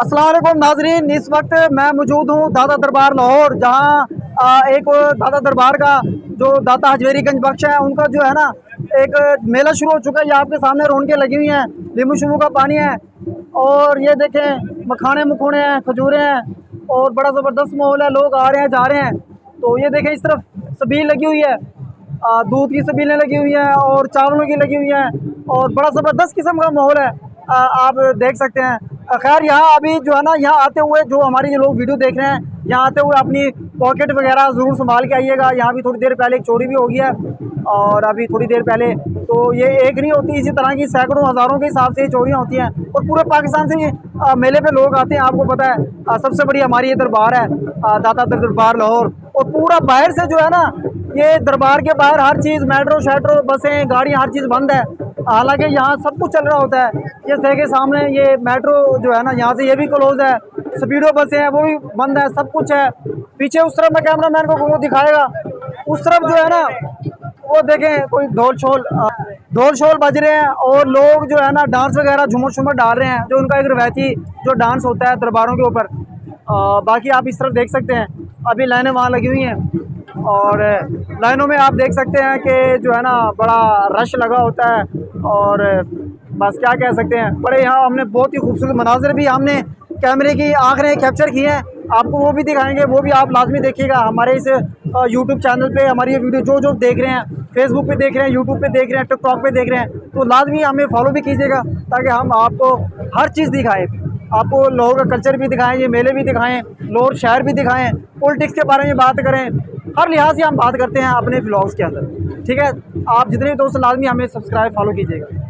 अस्सलाम वालेकुम नाजरीन, इस वक्त मैं मौजूद हूँ दाता दरबार लाहौर, जहाँ एक दाता दरबार का जो दाता हजवेरीगंज बख्श है उनका जो है ना एक मेला शुरू हो चुका है। ये आपके सामने रौनकें लगी हुई हैं, लीमू शमू का पानी है और ये देखें मखाने मखूने हैं, खजूरें हैं और बड़ा ज़बरदस्त माहौल है। लोग आ रहे हैं जा रहे हैं। तो ये देखें इस तरफ सबील लगी हुई है, दूध की सबीलें लगी हुई हैं और चावलों की लगी हुई हैं और बड़ा ज़बरदस्त किस्म का माहौल है। आप देख सकते हैं। खैर यहाँ अभी जो है ना, यहाँ आते हुए जो हमारे जो लोग वीडियो देख रहे हैं, यहाँ आते हुए अपनी पॉकेट वगैरह ज़रूर संभाल के आइएगा। यहाँ भी थोड़ी देर पहले एक चोरी भी हो गई है और अभी थोड़ी देर पहले, तो ये एक नहीं होती, इसी तरह की सैकड़ों हज़ारों के हिसाब से ये चोरियाँ होती हैं और पूरे पाकिस्तान से ये मेले पे लोग आते हैं। आपको पता है सबसे बड़ी हमारी ये दरबार है, दाता दरबार लाहौर। और पूरा बाहर से जो है ना, ये दरबार के बाहर हर चीज़, मेट्रो शेट्रो बसें गाड़ियाँ हर चीज़ बंद है। हालांकि यहाँ सब कुछ चल रहा होता है। ये देखे सामने ये मेट्रो जो है ना, यहाँ से ये भी क्लोज है, स्पीडो बसें हैं वो भी बंद है, सब कुछ है। पीछे उस तरफ में कैमरा मैन को वो दिखाएगा, उस तरफ जो है ना वो देखें कोई ढोल शोल बज रहे हैं और लोग जो है ना डांस वगैरह झूमर शुमर डाल रहे हैं, जो उनका एक रवायती जो डांस होता है दरबारों के ऊपर। बाकी आप इस तरफ देख सकते हैं, अभी लाइनें वहाँ लगी हुई हैं और लाइनों में आप देख सकते हैं कि जो है ना बड़ा रश लगा होता है। और बस क्या कह सकते हैं, बड़े यहाँ हमने बहुत ही खूबसूरत मनाजिर भी हमने कैमरे की आँख ने कैप्चर किए हैं, आपको वो भी दिखाएंगे, वो भी आप लाजमी देखिएगा। हमारे इस यूट्यूब चैनल पे हमारी ये वीडियो जो देख रहे हैं, फेसबुक पे देख रहे हैं, यूट्यूब पे देख रहे हैं, टिकटॉक पे देख रहे हैं, तो लाजमी हमें फॉलो भी कीजिएगा ताकि हम आपको हर चीज़ दिखाएं, आपको लाहौर का कल्चर भी दिखाएं, ये मेले भी दिखाएं, लाहौर शहर भी दिखाएं, पॉलिटिक्स के बारे में बात करें, हर लिहाज से हम बात करते हैं अपने व्लॉग्स के अंदर। ठीक है, आप जितने भी दोस्त लाजमी हमें सब्सक्राइब फॉलो कीजिएगा।